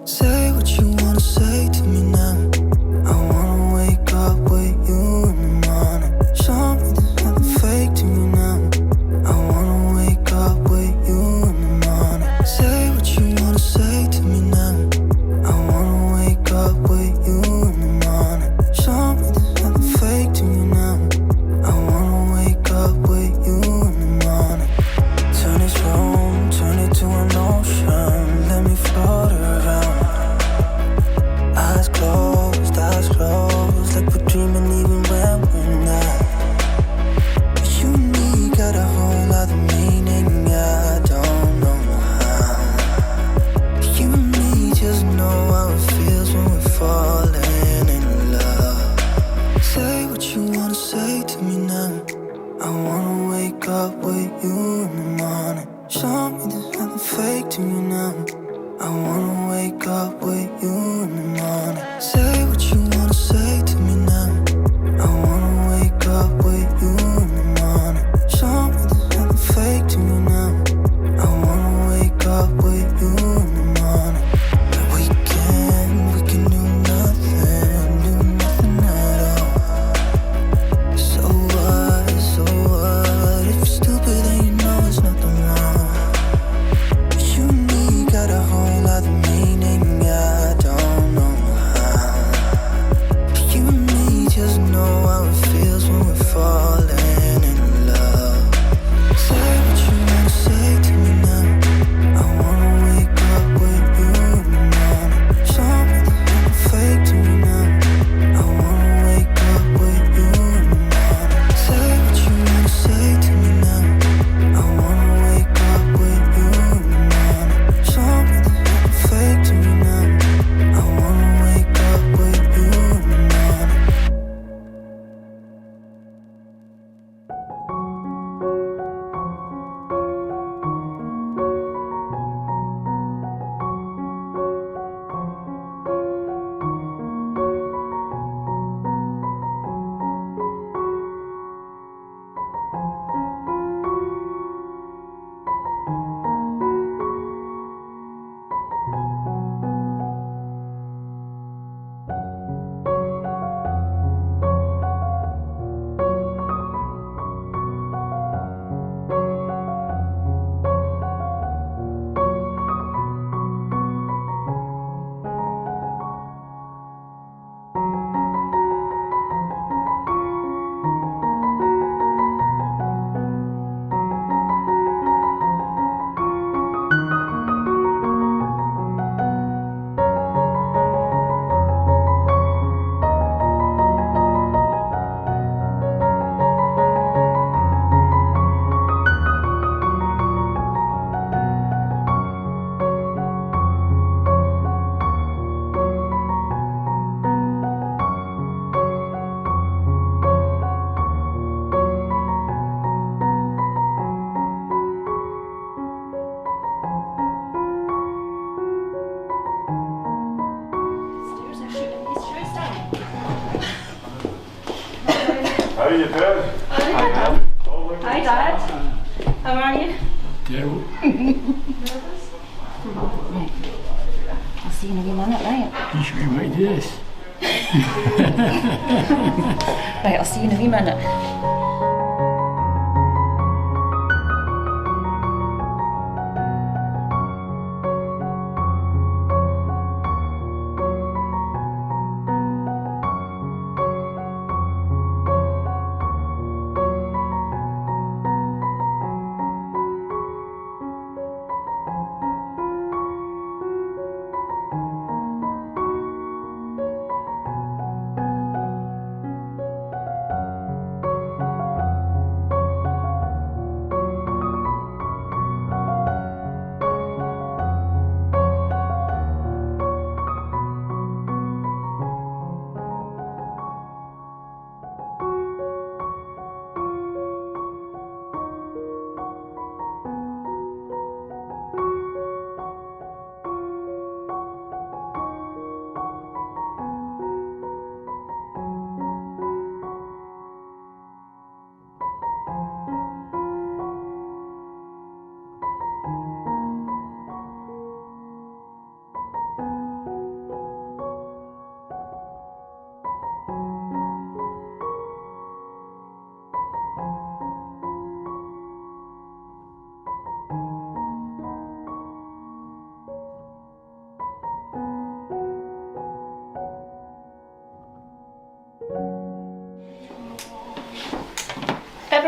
Say what you wanna say to me now. I wanna wake up with you in the morning. Show me there's nothing fake to me now. I wanna wake up with you in the morning. Say what you wanna say to me now. I wanna wake up with you in the morning. Show me there's nothing fake to me now. I wanna wake up with you in the morning. Turn this room, turn it to an ocean. Let me float around. Eyes closed, like we're dreaming even when we're not. You and me got a whole other meaning, I don't know how. You and me just know how it feels when we're falling in love. Say what you wanna say to me now. I wanna wake up with you in the morning. Show me there's nothing fake to me now. I wanna wake up with you in the morning. Say what you wanna say to me now. I wanna wake up with you in the morning. Show me there's nothing fake to me now. I wanna wake up with you in the morning. And we can do nothing at all. So what, if you're stupid then you know it's nothing wrong. You and me got a whole other meaning, I don't know how. You and me just know how it feels when we're falling in love. Say what you wanna say to me now. I wanna wake up with you in the morning. Show me there's nothing fake to me now. I wanna wake up with you in the morning. Say what you wanna say to me now. I wanna wake up with you in the morning. Show me there's nothing fake to me now. I wanna wake up with you in the morning. How you doing? Hi, Dad. How are you? Terrible. I'll see you in a wee minute, right? You should be right this. Right, I'll see you in a wee minute.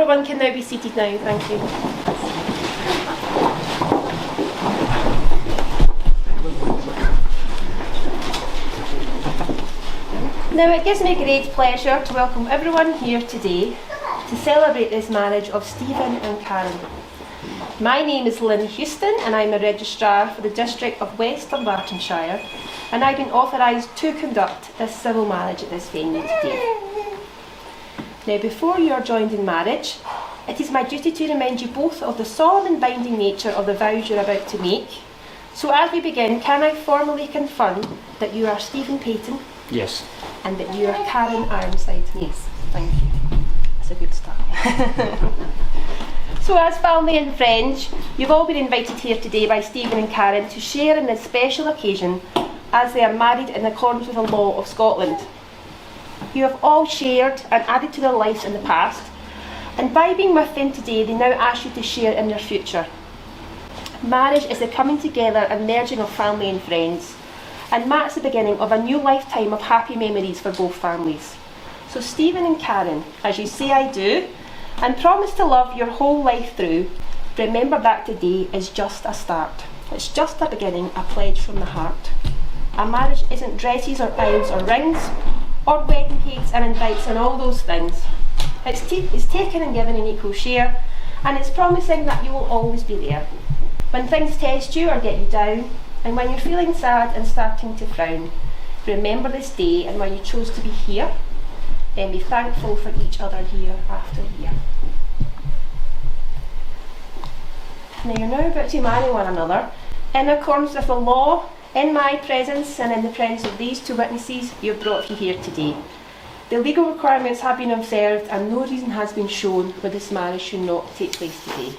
Everyone can now be seated now, thank you. Now it gives me great pleasure to welcome everyone here today to celebrate this marriage of Stephen and Karen. My name is Lynn Houston and I'm a registrar for the District of West Dunbartonshire, and I've been authorised to conduct this civil marriage at this venue today. Now, before you are joined in marriage, it is my duty to remind you both of the solemn and binding nature of the vows you're about to make. So as we begin, can I formally confirm that you are Stephen Payton? Yes. And that you are Karen Ironside? Yes. Thank you. That's a good start. So as family and friends, you've all been invited here today by Stephen and Karen to share in this special occasion as they are married in accordance with the law of Scotland. You have all shared and added to their lives in the past, and by being with them today, they now ask you to share in their future. Marriage is the coming together and merging of family and friends, and marks the beginning of a new lifetime of happy memories for both families. So Stephen and Karen, as you say I do, and promise to love your whole life through, remember that today is just a start. It's just a beginning, a pledge from the heart. A marriage isn't dresses or aisles or rings, or wedding cakes and invites and all those things. It's taken and given in equal share, and it's promising that you will always be there. When things test you or get you down, and when you're feeling sad and starting to frown, remember this day and why you chose to be here, and be thankful for each other year after year. Now you're now about to marry one another in accordance with the law, in my presence and in the presence of these two witnesses you have brought you here today. The legal requirements have been observed and no reason has been shown why this marriage should not take place today.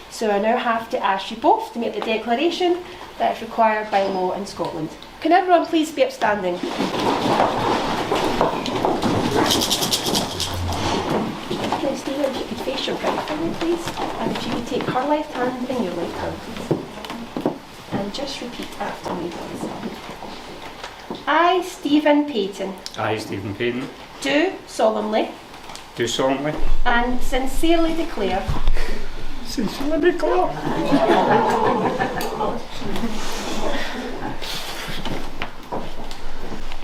So I now have to ask you both to make the declaration that is required by law in Scotland. Can everyone please be upstanding? Now Stephen, if you could face your right for me please, and if you could take her left hand in your left hand please. And just repeat after me please. I, Stephen Payton. I, Stephen Payton. Do solemnly. Do solemnly. And sincerely declare. Sincerely declare.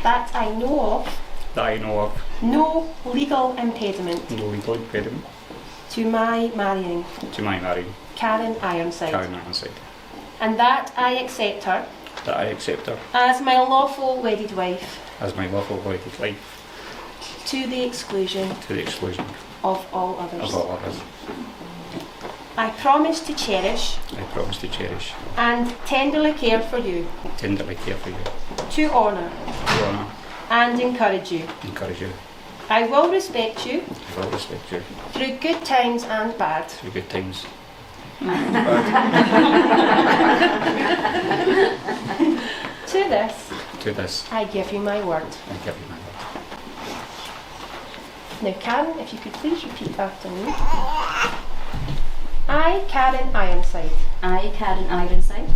That I know of. That I know of. No legal impediment. No legal impediment. To my marrying. To my marrying. Karen Ironside. Karen Ironside. And that I accept her. That I accept her. As my lawful wedded wife. As my lawful wedded wife. To the exclusion. To the exclusion. Of all others. Of all others. I promise to cherish. I promise to cherish. And tenderly care for you. Tenderly care for you. To honour. To honour. And encourage you. Encourage you. I will respect you. I will respect you. Through good times and bad. Through good times. To this. To this. I give you my word. I give you my word. Now Karen, if you could please repeat after me. I, Karen Ironside. I, Karen Ironside.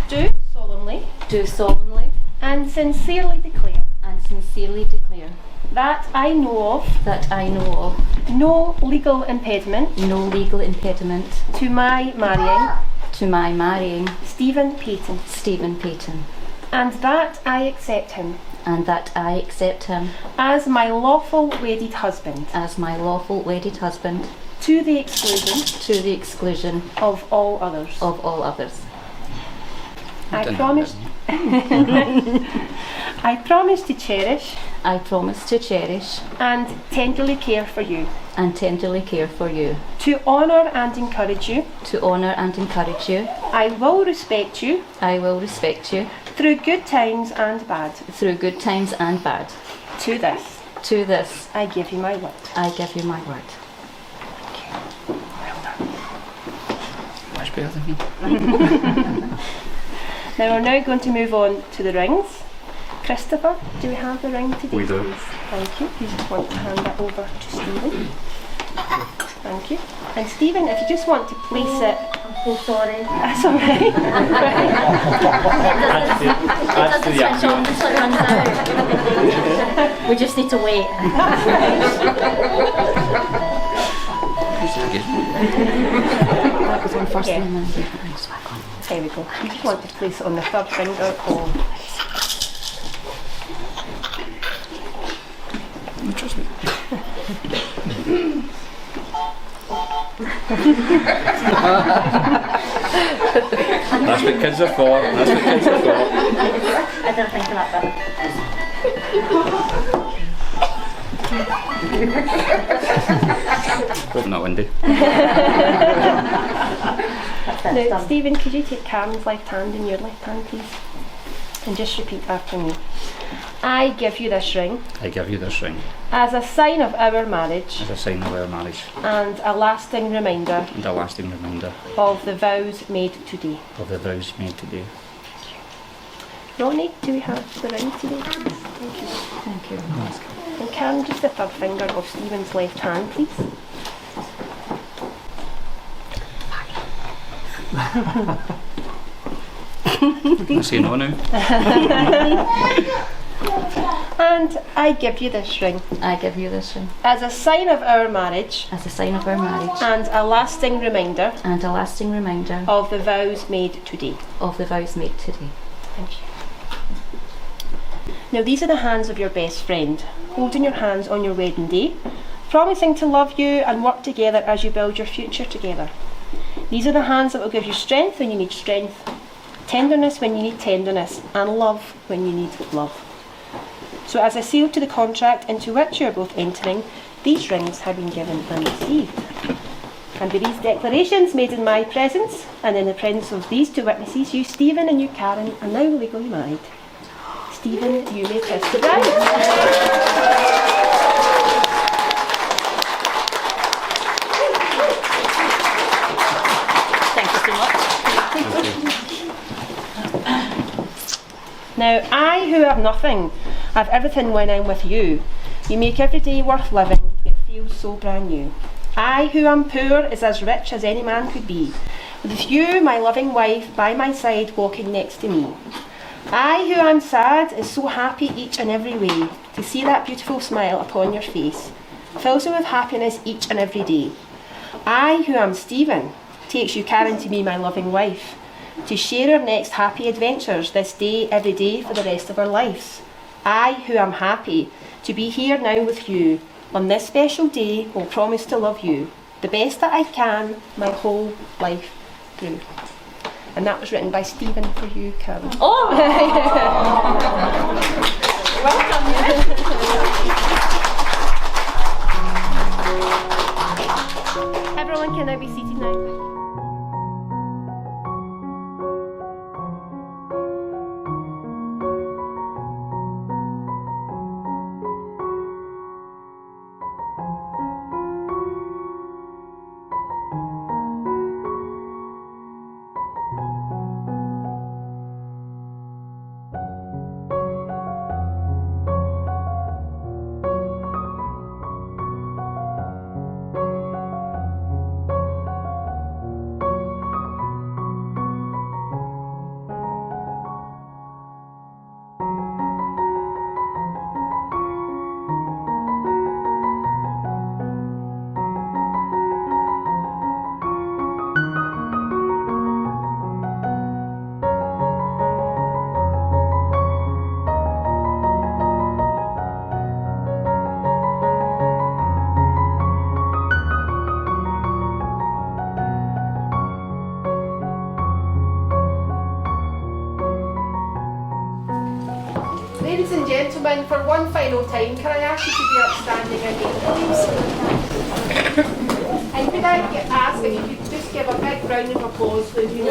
Do solemnly. Do solemnly. And sincerely declare. And sincerely declare. That I know of. That I know of. No legal impediment. No legal impediment. To my marrying. To my marrying. Stephen Payton. Stephen Payton. And that I accept him. And that I accept him. As my lawful wedded husband. As my lawful wedded husband. To the exclusion. To the exclusion. Of all others. Of all others. I promise. I promise to cherish. I promise to cherish. And tenderly care for you. And tenderly care for you. To honour and encourage you. To honour and encourage you. I will respect you. I will respect you. Through good times and bad. Through good times and bad. To this. To this. I give you my word. I give you my word. Much better than me. Now we're now going to move on to the rings. Christopher, do we have the ring today? We do. Please? Thank you. You just want to hand that over to Stephen. Thank you. And Stephen, if you just want to place it. I'm so sorry. That's all right. It doesn't switch on until it runs out. We just need to wait. That was on first Yeah. and then it's back on. There we go. You just want to place it on the third finger of... Interesting. That's what kids are for. That's what kids are for. I didn't think of that bit. Hope not windy. That's it, Now, done. Stephen, could you take Karen's left hand in your left hand, please? And just repeat after me. I give you this ring I give you this ring as a sign of our marriage as a sign of our marriage and a lasting reminder and a lasting reminder of the vows made today. of the vows made today. Ronnie, do we have the ring today? Thank you. Thank you. And Karen, just the third finger of Stephen's left hand, please. I say no now. And I give you this ring I give you this ring as a sign of our marriage as a sign of our marriage and a lasting reminder and a lasting reminder of the vows made today. of the vows made today. Thank you. Now these are the hands of your best friend, holding your hands on your wedding day, promising to love you and work together as you build your future together. These are the hands that will give you strength when you need strength, tenderness when you need tenderness, and love when you need love. So as a seal to the contract into which you are both entering, these rings have been given and received. And with these declarations made in my presence and in the presence of these two witnesses, you, Stephen, and you, Karen, are now legally married. Stephen, you may kiss the bride. Thank you so much. Now, I who have nothing, have everything when I'm with you. You make every day worth living, it feels so brand new. I who am poor is as rich as any man could be, with you, my loving wife, by my side, walking next to me. I who am sad is so happy each and every way, to see that beautiful smile upon your face, fills me with happiness each and every day. I who am Stephen, takes you, Karen, to be my loving wife, to share our next happy adventures this day, every day, for the rest of our lives. I who am happy to be here now with you, on this special day will promise to love you, the best that I can, my whole life through. And that was written by Stephen for you, Karen. Oh! Everyone can now be seated now. Ladies and gentlemen, for one final time, can I ask you to be upstanding again, please? And could I ask if you could just give a big round of applause for the new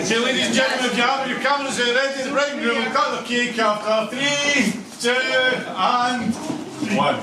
Okay, ladies and gentlemen, if you have your cameras ready, the bridegroom will cut the cake after 3, 2, and 1.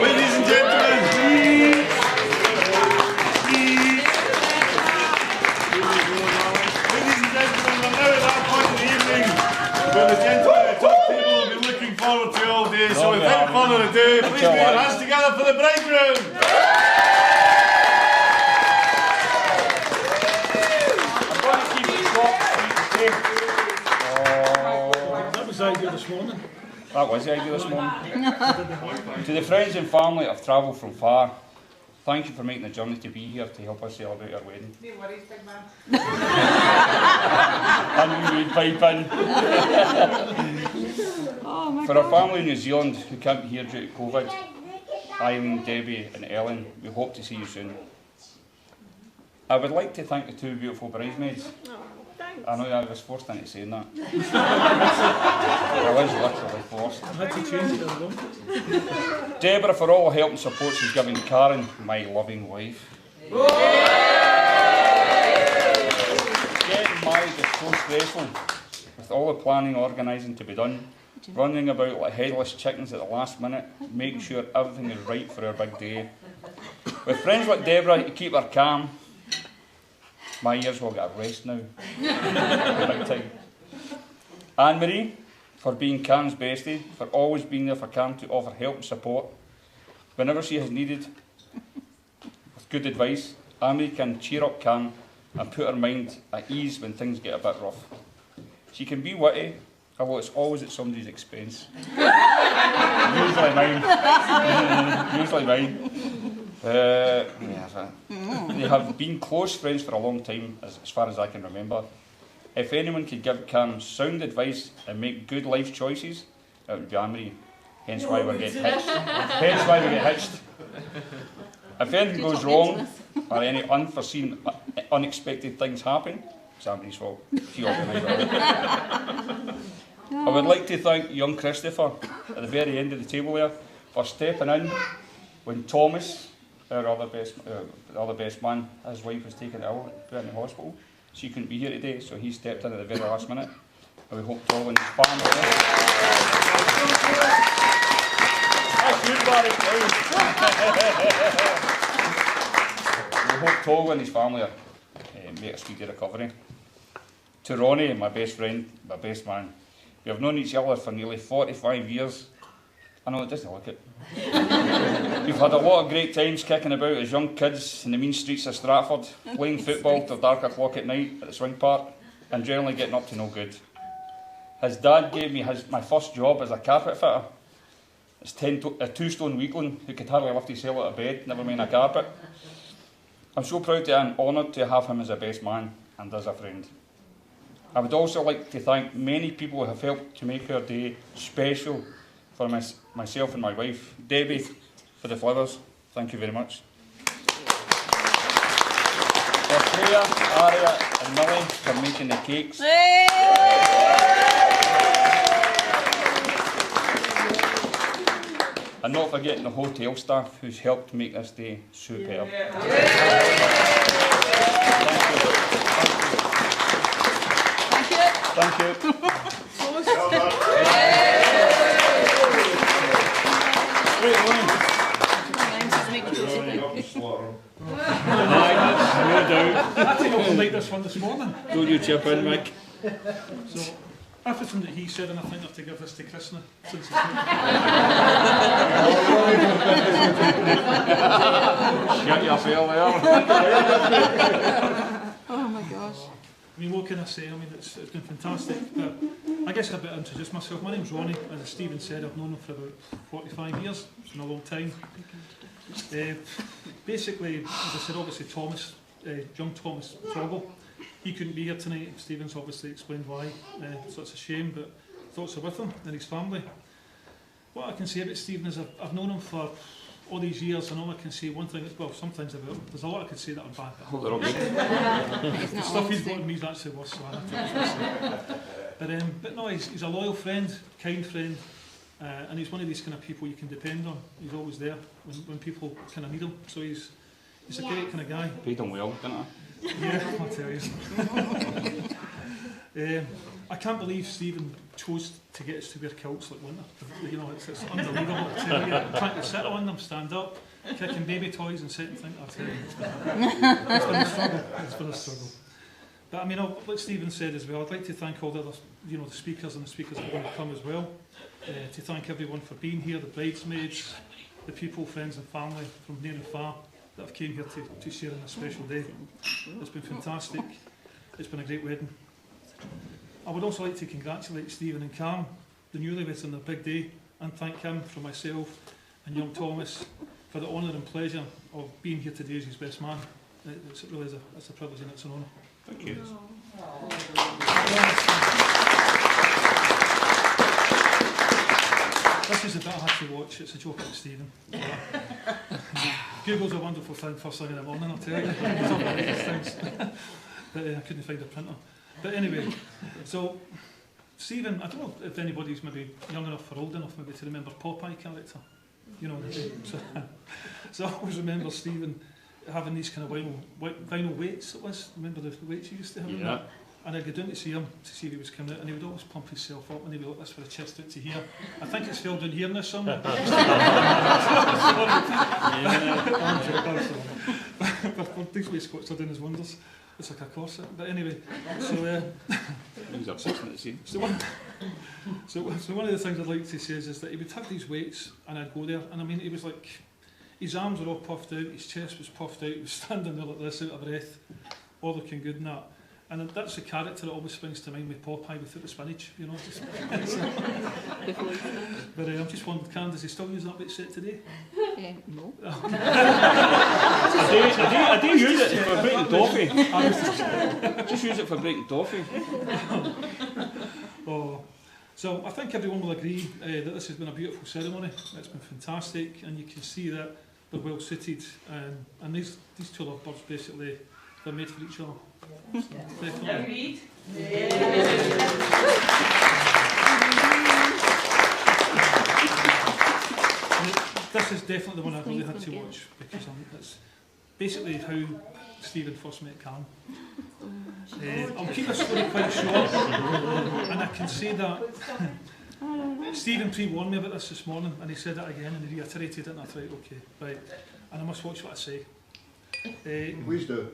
Ladies and gentlemen, we're now at that point in the evening where the gentlemen at the top table will be looking forward to all day. So without further ado, please put your hands together for the bridegroom. That was the idea this morning. That was the idea this morning. To the friends and family that have travelled from far, thank you for making the journey to be here to help us celebrate our wedding. No worries, big man. And we would pipe in. For our family in New Zealand who can't be here due to COVID, Eileen, Debbie and Ellen, we hope to see you soon. I would like to thank the two beautiful bridesmaids. I know I was forced into saying that. I was literally forced. I had to change it alone. Deborah for all the help and support she's given Karen, my loving wife. Getting married is so stressful, with all the planning, organising to be done, running about like headless chickens at the last minute, make sure everything is right for our big day. With friends like Deborah, you keep her calm. My ears will get a rest now. Big time. Anne-Marie, for being Karen's bestie, for always being there for Karen to offer help and support. Whenever she has needed, with good advice, Anne-Marie can cheer up Karen and put her mind at ease when things get a bit rough. She can be witty, although it's always at somebody's expense. Usually mine. Usually mine. They have been close friends for a long time, as far as I can remember. If anyone could give Karen sound advice and make good life choices, it would be Anne-Marie. Hence why we get hitched. Hence why we get hitched. If anything goes wrong, or any unforeseen, unexpected things happen, it's Anne-Marie's fault. She organised it. I would like to thank young Christopher at the very end of the table there for stepping in when Thomas, our other best man, his wife was taken ill and put in the hospital. She couldn't be here today, so he stepped in at the very last minute. And we hope Tom and his family. That's good, Barry. We hope Tom and his family make a speedy recovery. To Ronnie, my best friend, my best man, we have known each other for nearly 45 years. I know it doesn't look it. We've had a lot of great times kicking about as young kids in the mean streets of Stratford, playing football till dark o'clock at night at the swing park, and generally getting up to no good. His dad gave me my first job as a carpet fitter. It's a two-stone weakling who could hardly lift his head out of bed, never mind a carpet. I'm so proud and honoured to have him as a best man and as a friend. I would also like to thank many people who have helped to make our day special for myself and my wife. Debbie, for the flowers, thank you very much. For Claire, Aria and Millie for making the cakes. And not forgetting the hotel staff who's helped make this day superb. Thank you. I think I'll like this one this morning. Don't you chip in, Mick? So, everything that he said, and I think I have to give this to Chris now, since it's Shut your fail there. Oh my gosh. I mean, what can I say? I mean, it's been fantastic. But I guess I better introduce myself. My name's Ronnie. As Stephen said, I've known him for about 45 years. It's been a long time. Basically, as I said, obviously Thomas, young Thomas Froggle, he couldn't be here tonight. Stephen's obviously explained why, so it's a shame, but thoughts are with him and his family. What I can say about Stephen is I've known him for all these years, and all I can say, one thing, well, sometimes about him, there's a lot I could say that are bad, but the stuff he's got in me is actually worse, so I have to say. But no, he's a loyal friend, kind friend, and he's one of these kind of people you can depend on. He's always there when people kind of need him, so he's a great kind of guy. Paid him well, didn't I? Yeah, I'll tell you. I can't believe Stephen chose to get us to wear kilts like winter. You know, it's unbelievable. I tell you, trying to sit on them, stand up, kicking baby toys and sit and think. I tell you, it's been a struggle. It's been a struggle. But I mean, like Stephen said as well, I'd like to thank all the other, the speakers and the speakers that are going to come as well. To thank everyone for being here, the bridesmaids, the people, friends and family from near and far that have came here to share in a special day. It's been fantastic. It's been a great wedding. I would also like to congratulate Stephen and Cam, the newlyweds, on their big day, and thank him from myself and young Thomas for the honour and pleasure of being here today as his best man. It really is a privilege and it's an honour. Thank you. This is a bit I have to watch. It's a joke about Stephen. Google's a wonderful thing first thing in the morning, I'll tell you. But I couldn't find a printer. But anyway, so Stephen, I don't know if anybody's maybe young enough or old enough maybe to remember Popeye character. You know, so I always remember Stephen having these kind of vinyl weights it was. Remember the weights he used to have in there? And I'd go down to see him to see if he was coming out, and he would always pump himself up and he'd be like this with a chest out to here. I think it's filled down here now somewhere. But these waistcoats are doing his wonders. It's like a corset. But anyway, so one of the things I'd like to say is that he would have these weights and I'd go there, and I mean, he was like, his arms were all puffed out, his chest was puffed out, he was standing there like this, out of breath, all looking good and that. And that's the character that always springs to mind with Popeye without the spinach, you know. But I'm just wondering, Karen, does he still use that bit set today? No. I do use it for breaking toffee. Just use it for breaking toffee. Oh. So I think everyone will agree that this has been a beautiful ceremony. It's been fantastic, and you can see that they're well suited. And these two lovebirds basically, they're made for each other. Definitely. This is definitely the one I really had to watch because it's basically how Stephen first met Cam. I'll keep this story quite short, and I can say that Stephen pre-warned me about this morning, and he said it again, and he reiterated it, and I thought, okay, right, and I must watch what I say. Please do.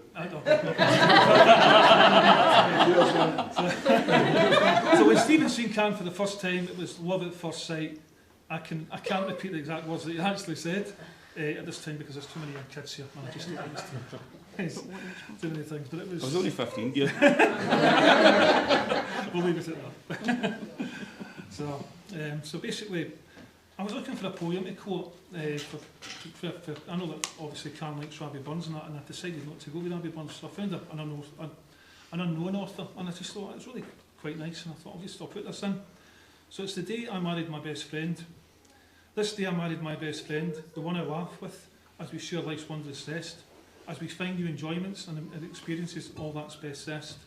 So when Stephen seen Cam for the first time, it was love at first sight. I can't repeat the exact words that he actually said at this time because there's too many young kids here, and I just don't understand too many things. But it was. I was only 15, yeah. We'll leave it at that. So basically, I was looking for a poem to quote for I know that obviously Karen likes Rabbie Burns and that, and I decided not to go with Rabbie Burns, so I found an unknown author, and I just thought it was really quite nice, and I thought I'll put this in. So it's the day I married my best friend. This day I married my best friend, the one I laugh with, as we share life's wondrous zest, as we find new enjoyments and experiences, all that's best zest.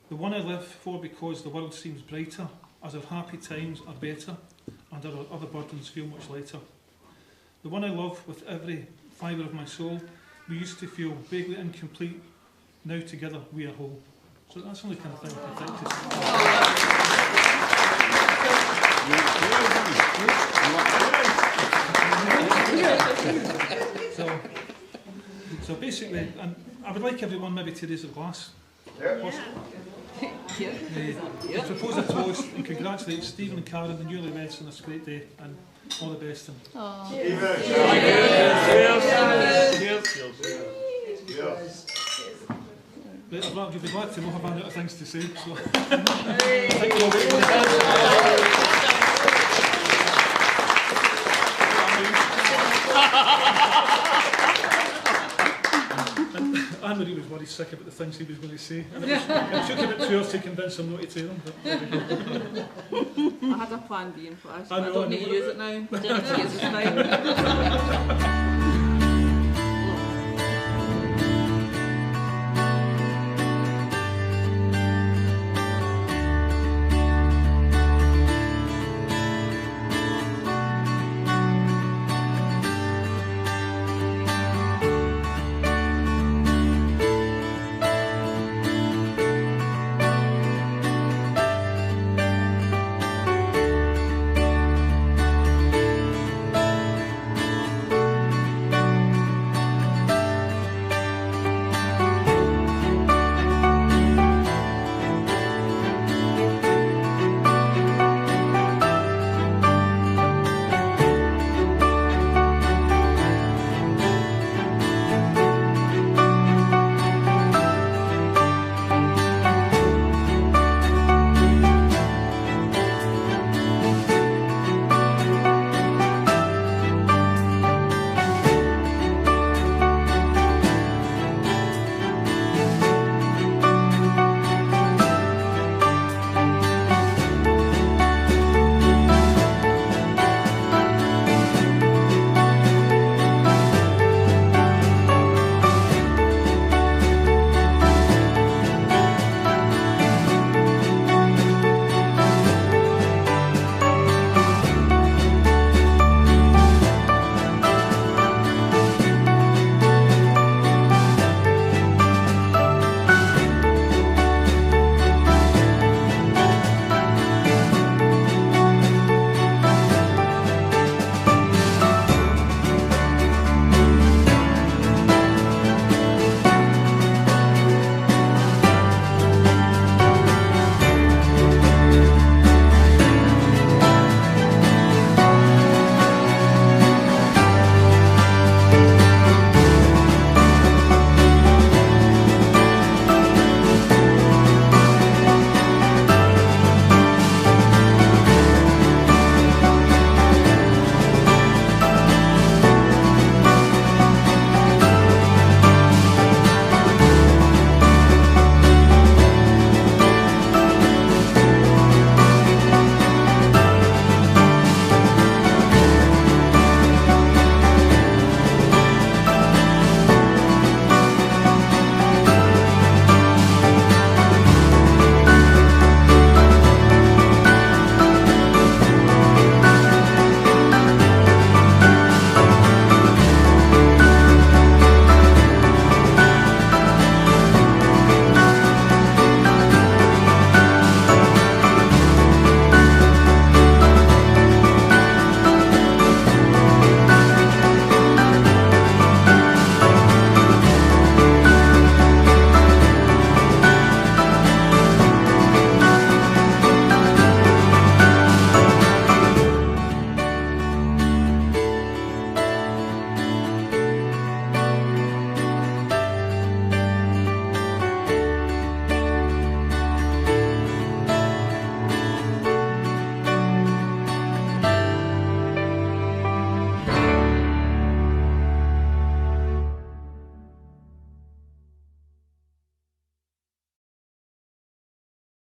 The one I live for because the world seems brighter, as our happy times are better, and our other burdens feel much lighter. The one I love with every fibre of my soul, we used to feel vaguely incomplete, now together we are whole. So that's the only kind of thing I think to So basically, and I would like everyone maybe to raise a glass. Propose a toast and congratulate Stephen and Karen, the newlyweds, on this great day, and all the best. And but I'd be glad to know I've run out of things to say. So thank you all. Anne-Marie was worried sick about the things he was going to say, and it took about 2 hours to convince him not to say them. But there we go. I had a plan B in place, I but I know, don't need to use it now. I don't need to use it now.